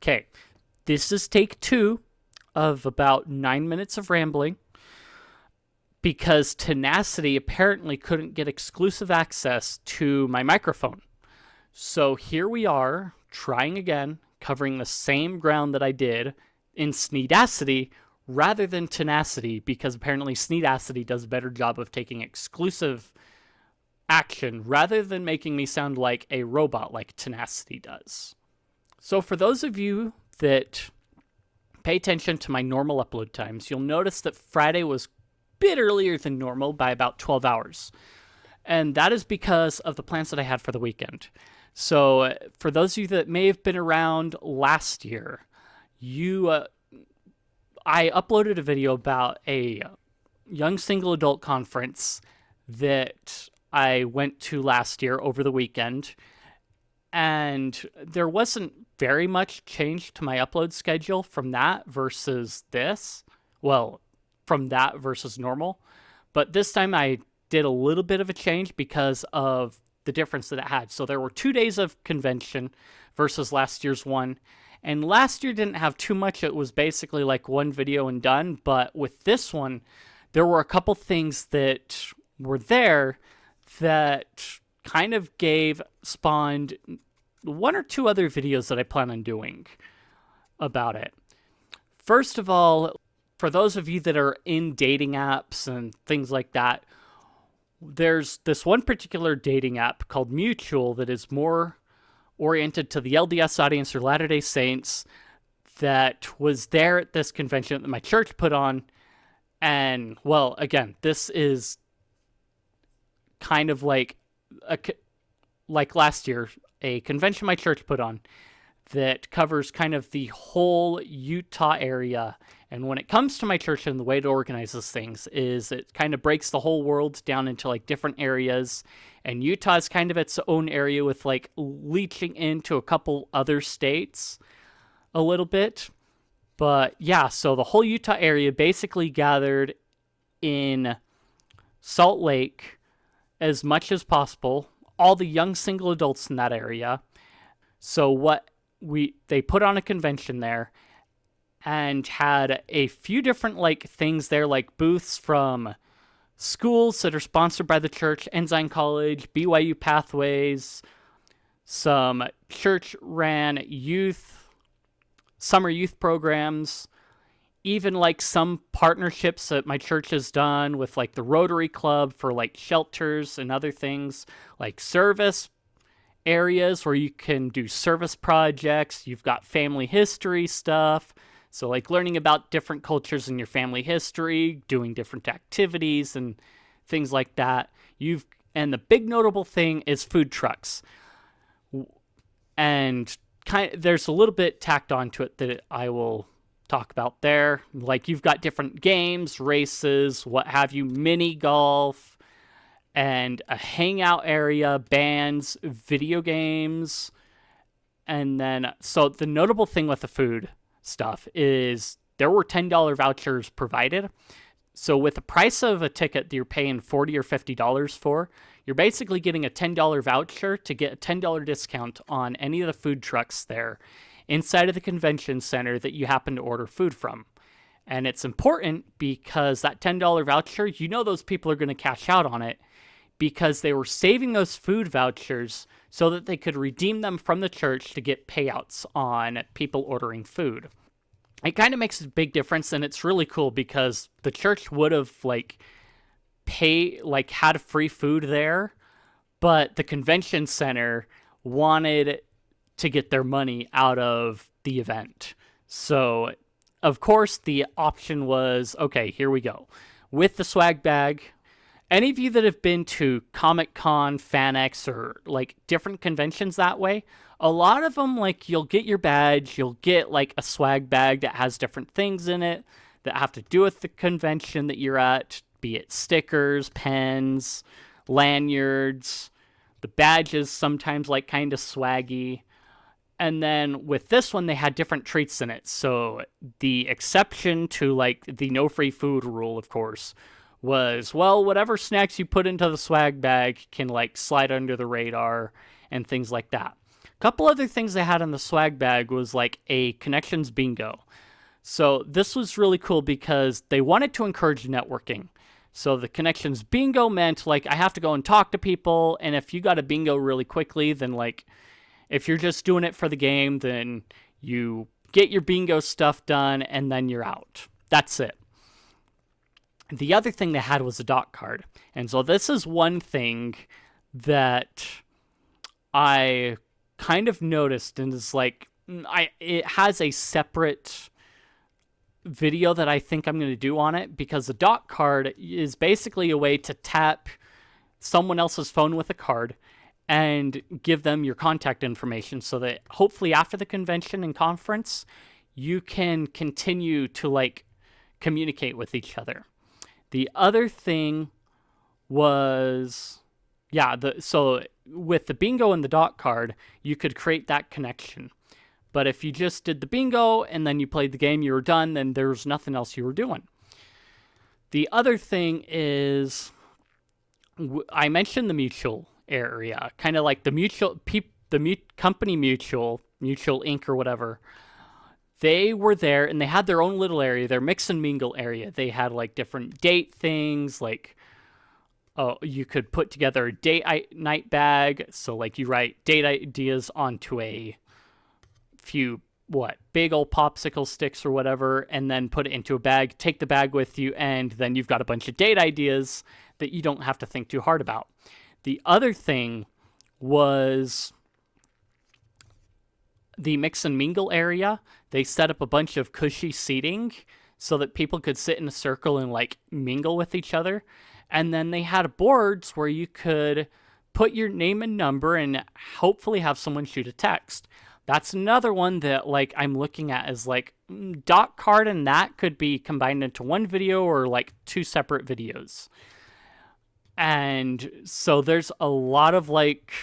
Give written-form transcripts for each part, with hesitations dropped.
Okay, this is take 2 of about 9 minutes of rambling because Tenacity apparently couldn't get exclusive access to my microphone. So here we are, trying again, covering the same ground that I did in Sneedacity rather than Tenacity, because apparently Sneedacity does a better job of taking exclusive action rather than making me sound like a robot like Tenacity does. So for those of you that pay attention to my normal upload times, you'll notice that Friday was a bit earlier than normal by about 12 hours. And that is because of the plans that I had for the weekend. So for those of you that may have been around last year, I uploaded a video about a young single adult conference that I went to last year over the weekend. And there wasn't very much change to my upload schedule from that versus this. Well, from that versus normal. But this time I did a little bit of a change because of the difference that it had. So there were 2 days of convention versus last year's one. And last year didn't have too much. It was basically like one video and done. But with this one, there were a couple things that were there that kind of spawned 1 or 2 other videos that I plan on doing about it. First of all, for those of you that are in dating apps and things like that, there's this one particular dating app called Mutual that is more oriented to the LDS audience or Latter-day Saints that was there at this convention that my church put on. And, well, again, this is kind of like last year, a convention my church put on that covers kind of the whole Utah area. And when it comes to my church and the way it organizes things is it kind of breaks the whole world down into like different areas. And Utah is kind of its own area with like leaching into a couple other states a little bit. But yeah, so the whole Utah area basically gathered in Salt Lake as much as possible, all the young single adults in that area. So they put on a convention there and had a few different like things there, like booths from schools that are sponsored by the church, Ensign College, BYU Pathways, some church-ran summer youth programs, even like some partnerships that my church has done with like the Rotary Club for like shelters and other things, like service areas where you can do service projects. You've got family history stuff. So like learning about different cultures in your family history, doing different activities and things like that. And the big notable thing is food trucks. And there's a little bit tacked onto it that I will talk about there. Like you've got different games, races, what have you, mini golf, and a hangout area, bands, video games. And then, so the notable thing with the food stuff is there were $10 vouchers provided. So with the price of a ticket that you're paying $40 or $50 for, you're basically getting a $10 voucher to get a $10 discount on any of the food trucks there inside of the convention center that you happen to order food from. And it's important because that $10 voucher, those people are going to cash out on it because they were saving those food vouchers so that they could redeem them from the church to get payouts on people ordering food. It kind of makes a big difference, and it's really cool because the church would have had free food there, but the convention center wanted to get their money out of the event. So, of course, the option was, okay, here we go. With the swag bag, any of you that have been to Comic-Con, FanX, or like different conventions that way, a lot of them, like you'll get your badge, you'll get like a swag bag that has different things in it that have to do with the convention that you're at, be it stickers, pens, lanyards. The badges sometimes like kind of swaggy. And then with this one, they had different treats in it. So the exception to like the no free food rule, of course, was, well, whatever snacks you put into the swag bag can like slide under the radar and things like that. A couple other things they had in the swag bag was like a connections bingo. So this was really cool because they wanted to encourage networking. So the connections bingo meant like I have to go and talk to people, and if you got a bingo really quickly, then like if you're just doing it for the game, then you get your bingo stuff done and then you're out. That's it. The other thing they had was a doc card. And so this is one thing that I kind of noticed, and is like it has a separate video that I think I'm going to do on it, because the doc card is basically a way to tap someone else's phone with a card and give them your contact information so that hopefully after the convention and conference you can continue to like communicate with each other. The other thing was so with the bingo and the doc card you could create that connection. But if you just did the bingo and then you played the game, you were done, then there's nothing else you were doing. The other thing is, I mentioned the mutual area, kind of like the company Mutual Inc. or whatever. They were there and they had their own little area, their mix and mingle area. They had like different date things, like you could put together a date night bag. So like you write date ideas onto a few big old popsicle sticks or whatever, and then put it into a bag, take the bag with you, and then you've got a bunch of date ideas that you don't have to think too hard about. The other thing was the mix and mingle area. They set up a bunch of cushy seating so that people could sit in a circle and like mingle with each other. And then they had boards where you could put your name and number and hopefully have someone shoot a text. That's another one that like I'm looking at as like doc card, and that could be combined into one video or like two separate videos. And so there's a lot of like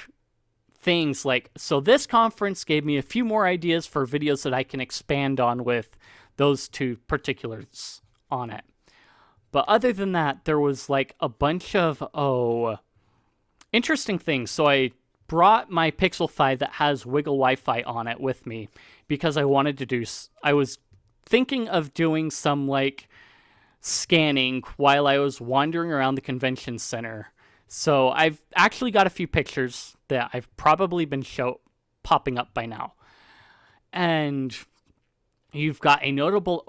things like, so this conference gave me a few more ideas for videos that I can expand on with those two particulars on it. But other than that, there was like a bunch of interesting things. So I brought my Pixel 5 that has Wiggle Wi-Fi on it with me because I wanted to I was thinking of doing some like scanning while I was wandering around the convention center. So I've actually got a few pictures that I've probably been popping up by now. And you've got a notable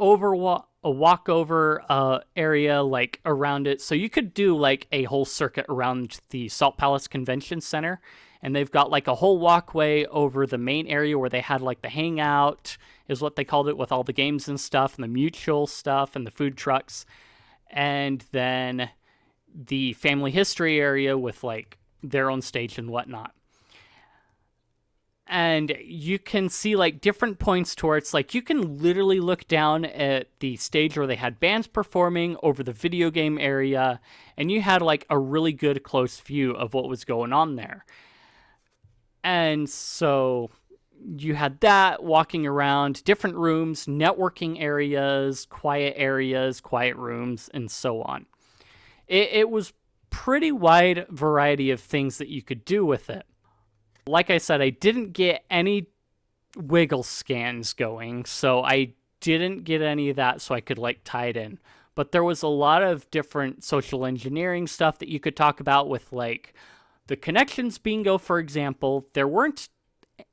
walkover area like around it. So you could do like a whole circuit around the Salt Palace Convention Center. And they've got like a whole walkway over the main area where they had like the hangout, is what they called it, with all the games and stuff, and the mutual stuff, and the food trucks. And then the family history area with like their own stage and whatnot. And you can see like different points to where it's like you can literally look down at the stage where they had bands performing over the video game area, and you had like a really good close view of what was going on there. And so you had that, walking around different rooms, networking areas, quiet rooms, and so on. It was pretty wide variety of things that you could do with it. Like I said, I didn't get any wiggle scans going, so I didn't get any of that so I could like tie it in. But there was a lot of different social engineering stuff that you could talk about with like the connections bingo, for example. There weren't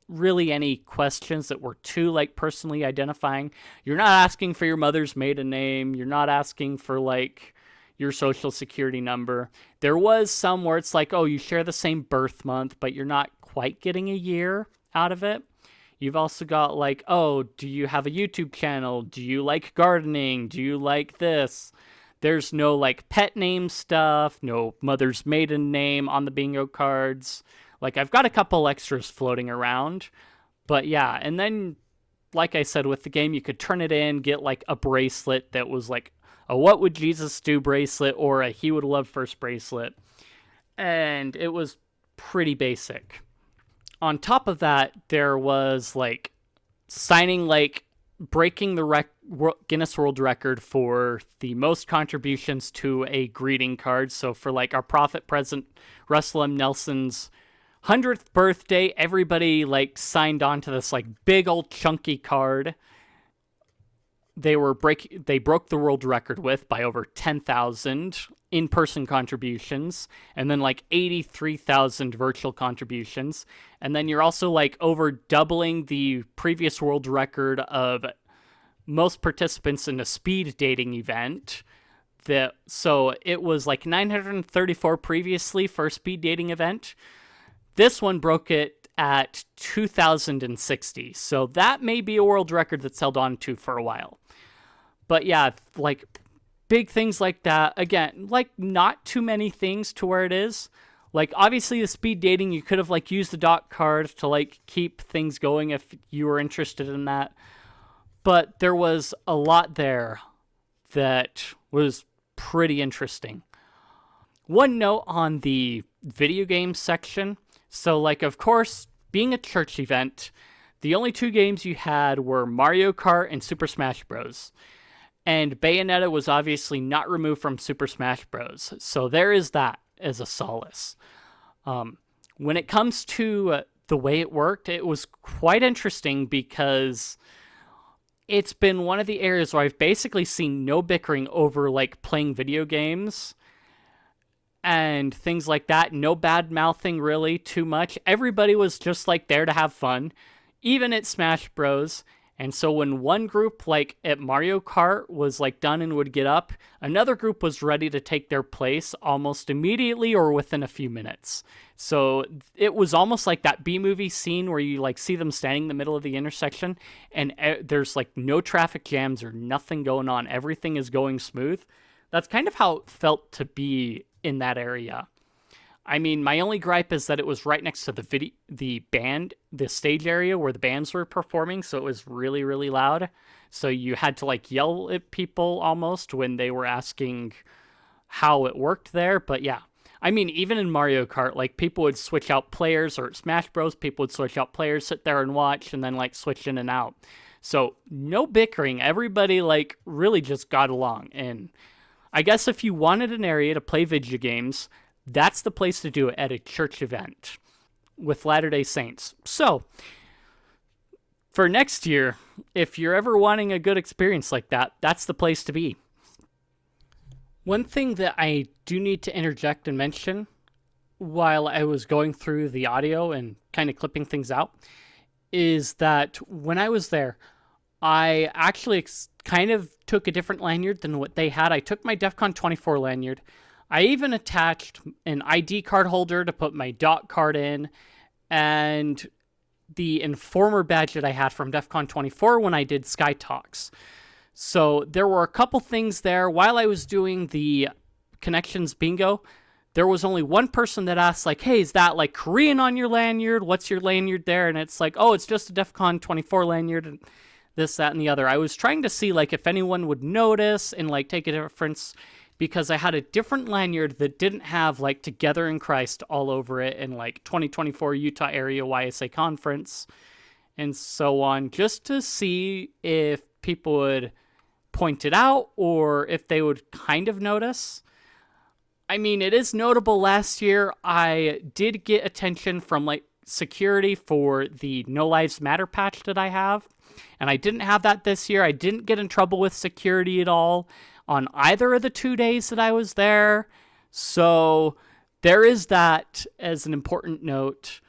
really any questions that were too like personally identifying. You're not asking for your mother's maiden name. You're not asking for like your social security number. There was some where it's like, oh, you share the same birth month, but you're not quite getting a year out of it. You've also got like, oh, do you have a YouTube channel? Do you like gardening? Do you like this? There's no like pet name stuff, no mother's maiden name on the bingo cards. Like I've got a couple extras floating around, but yeah. And then, like I said, with the game, you could turn it in, get like a bracelet that was like a what would Jesus do bracelet or a he would love first bracelet. And it was pretty basic. On top of that, there was like signing like breaking the Guinness World Record for the most contributions to a greeting card. So for like our Prophet President Russell M. Nelson's 100th birthday, everybody like signed on to this like big old chunky card. They broke the world record with by over 10,000 in-person contributions, and then like 83,000 virtual contributions. And then you're also like over doubling the previous world record of most participants in a speed dating event. So it was like 934 previously for a speed dating event. This one broke it at 2,060. So that may be a world record that's held on to for a while. But yeah, like big things like that. Again, like not too many things to where it is. Like obviously the speed dating, you could have like used the dot card to like keep things going if you were interested in that. But there was a lot there that was pretty interesting. One note on the video game section. So like, of course, being a church event, the only two games you had were Mario Kart and Super Smash Bros. And Bayonetta was obviously not removed from Super Smash Bros. So there is that as a solace. When it comes to the way it worked, it was quite interesting because it's been one of the areas where I've basically seen no bickering over like playing video games and things like that. No bad mouthing really too much. Everybody was just like there to have fun, even at Smash Bros. And so when one group, like at Mario Kart, was like done and would get up, another group was ready to take their place almost immediately or within a few minutes. So it was almost like that B-movie scene where you like see them standing in the middle of the intersection and there's like no traffic jams or nothing going on. Everything is going smooth. That's kind of how it felt to be in that area. I mean, my only gripe is that it was right next to the stage area where the bands were performing, so it was really, really loud. So you had to like yell at people almost when they were asking how it worked there. But yeah, I mean, even in Mario Kart, like people would switch out players, or at Smash Bros, people would switch out players, sit there and watch, and then like switch in and out. So no bickering. Everybody like really just got along. And I guess if you wanted an area to play video games, that's the place to do it at a church event with Latter-day Saints. So, for next year, if you're ever wanting a good experience like that, that's the place to be. One thing that I do need to interject and mention while I was going through the audio and kind of clipping things out is that when I was there, I actually kind of took a different lanyard than what they had. I took my DEF CON 24 lanyard. I even attached an ID card holder to put my dot card in, and the Informer badge that I had from DEF CON 24 when I did Sky Talks. So there were a couple things there. While I was doing the Connections Bingo, there was only one person that asked, like, hey, is that like Korean on your lanyard? What's your lanyard there? And it's like, oh, it's just a DEF CON 24 lanyard, and this, that, and the other. I was trying to see like if anyone would notice and like take a difference, because I had a different lanyard that didn't have like Together in Christ all over it and like 2024 Utah Area YSA Conference and so on, just to see if people would point it out or if they would kind of notice. I mean, it is notable last year I did get attention from like security for the No Lives Matter patch that I have, and I didn't have that this year. I didn't get in trouble with security at all on either of the 2 days that I was there. So there is that as an important note.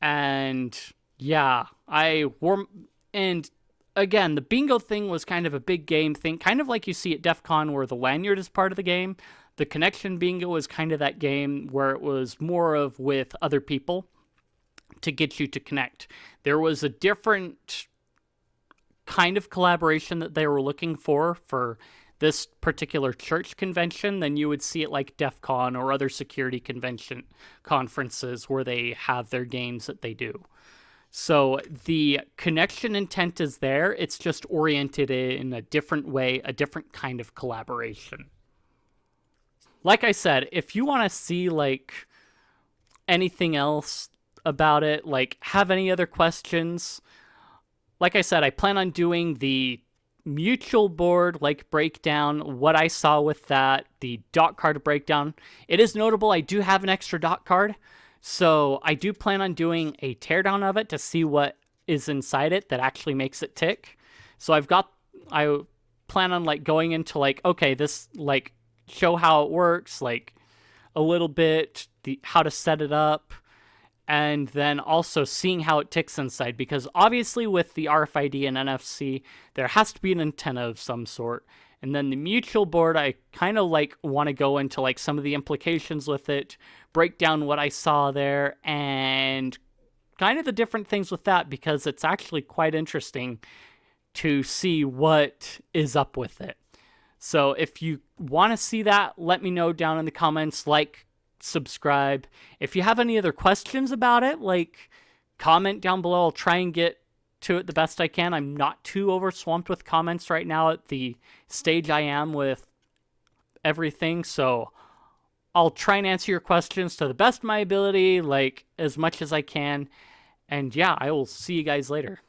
And yeah, and again, the bingo thing was kind of a big game thing, kind of like you see at DEF CON where the lanyard is part of the game. The connection bingo was kind of that game where it was more of with other people to get you to connect. There was a different kind of collaboration that they were looking for this particular church convention than you would see at like DEF CON or other security convention conferences where they have their games that they do. So the connection intent is there. It's just oriented in a different way, a different kind of collaboration. Like I said, if you want to see like anything else about it, like have any other questions, like I said, I plan on doing the mutual board like breakdown, what I saw with that, the dot card breakdown. It is notable I do have an extra dot card, So I do plan on doing a teardown of it to see what is inside it that actually makes it tick. So I plan on like going into like, okay, this like show how it works, like a little bit, how to set it up, and then also seeing how it ticks inside, because obviously with the RFID and NFC there has to be an antenna of some sort. And then the mutual board, I kind of like want to go into like some of the implications with it, break down what I saw there, and kind of the different things with that, because it's actually quite interesting to see what is up with it. So if you want to see that, let me know down in the comments, like, subscribe. If you have any other questions about it, like, comment down below. I'll try and get to it the best I can. I'm not too overswamped with comments right now at the stage I am with everything, so I'll try and answer your questions to the best of my ability, like as much as I can. And yeah, I will see you guys later.